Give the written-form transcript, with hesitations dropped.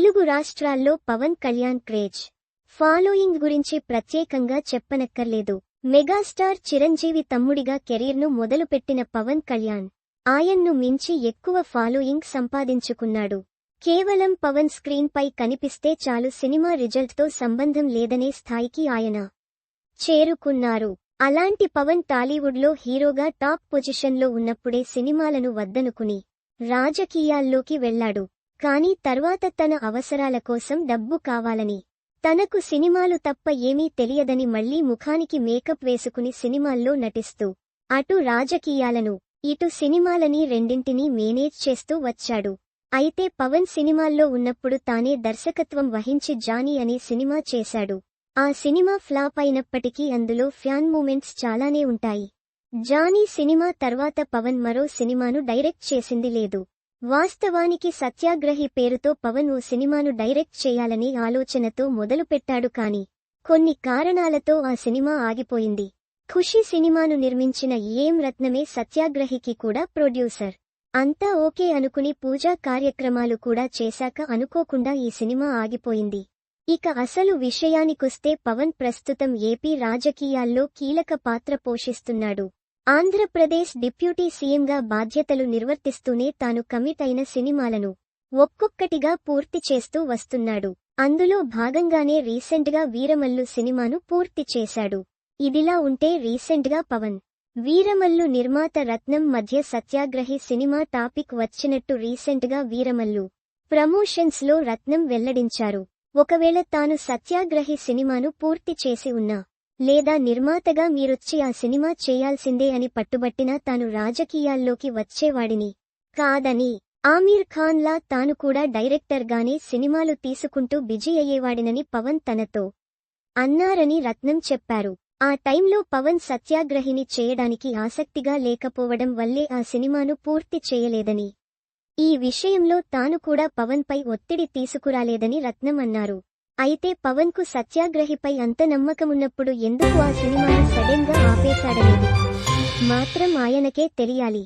తెలుగు రాష్ట్రాల్లో Pawan Kalyan craze following గురించి ప్రత్యేకంగా చెప్పనక్కర్లేదు. మెగాస్టార్ చిరంజీవి తమ్ముడిగా కెరీర్ను మొదలుపెట్టిన పవన్ కళ్యాణ్ ఆయన్ను మించి ఎక్కువ ఫాలోయింగ్ సంపాదించుకున్నాడు. కేవలం పవన్ స్క్రీన్ పై కనిపిస్తే చాలు సినిమా రిజల్ట్తో సంబంధం లేదనే స్థాయికి ఆయన చేరుకున్నారు. అలాంటి పవన్ టాలీవుడ్లో హీరోగా టాప్ పొజిషన్లో ఉన్నప్పుడే సినిమాలను వద్దనుకుని రాజకీయాల్లోకి వెళ్లాడు. కానీ తర్వాత తన అవసరాల కోసం డబ్బు కావాలని, తనకు సినిమాలు తప్ప ఏమీ తెలియదని మళ్లీ ముఖానికి మేకప్ వేసుకుని సినిమాల్లో నటిస్తూ అటు రాజకీయాలను, ఇటు సినిమాలని రెండింటినీ మేనేజ్ చేస్తూ వచ్చాడు. అయితే పవన్ సినిమాల్లో ఉన్నప్పుడు తానే దర్శకత్వం వహించి జానీ అనే సినిమా చేశాడు. ఆ సినిమా ఫ్లాప్ అయినప్పటికీ అందులో ఫ్యాన్ మూమెంట్స్ చాలానే ఉంటాయి. జానీ సినిమా తర్వాత పవన్ మరో సినిమాను డైరెక్ట్ చేసింది లేదు. వాస్తవానికి సత్యాగ్రహి పేరుతో పవన్ ఓ సినిమాను డైరెక్ట్ చేయాలని ఆలోచనతో మొదలుపెట్టాడు. కానీ కొన్ని కారణాలతో ఆ సినిమా ఆగిపోయింది. ఖుషి సినిమాను నిర్మించిన ఏఎం రత్నమే సత్యాగ్రహికి కూడా ప్రొడ్యూసర్. అంతా ఓకే అనుకుని పూజా కార్యక్రమాలు కూడా చేశాక అనుకోకుండా ఈ సినిమా ఆగిపోయింది. ఇక అసలు విషయానికొస్తే పవన్ ప్రస్తుతం ఏపీ రాజకీయాల్లో కీలక పాత్ర పోషిస్తున్నాడు. ఆంధ్రప్రదేశ్ డిప్యూటీ సీఎంగా బాధ్యతలు నిర్వర్తిస్తూనే తాను కమిట్ అయిన సినిమాలను ఒక్కొక్కటిగా పూర్తి చేస్తూ వస్తున్నాడు. అందులో భాగంగానే రీసెంట్గా వీరమల్లు సినిమాను పూర్తి చేశాడు. ఇదిలా ఉంటే రీసెంట్గా పవన్, వీరమల్లు నిర్మాత రత్నం మధ్య సత్యాగ్రహి సినిమా టాపిక్ వచ్చినట్టు రీసెంట్గా వీరమల్లు ప్రమోషన్స్ లో రత్నం వెల్లడించారు. ఒకవేళ తాను సత్యాగ్రహి సినిమాను పూర్తి చేసి ఉన్నా, లేదా నిర్మాతగా మీరొచ్చి ఆ సినిమా చేయాల్సిందే అని పట్టుబట్టినా తాను రాజకీయాల్లోకి వచ్చేవాడిని కాదని, ఆమీర్ ఖాన్ లా తాను కూడా డైరెక్టర్గానే సినిమాలు తీసుకుంటూ బిజీ అయ్యేవాడినని పవన్ తనతో అన్నారని రత్నం చెప్పారు. ఆ టైంలో పవన్ సత్యాగ్రహిని చేయడానికి ఆసక్తిగా లేకపోవడం వల్లే ఆ సినిమాను పూర్తి చేయలేదని, ఈ విషయంలో తాను కూడా పవన్ పై ఒత్తిడి తీసుకురాలేదని రత్నం అన్నారు. అయితే పవన్ కు సత్యాగ్రహిపై అంత నమ్మకమున్నప్పుడు ఎందుకు ఆ సినిమాను సడెన్ గా ఆపేశాడనేది మాత్రం ఆయనకే తెలియాలి.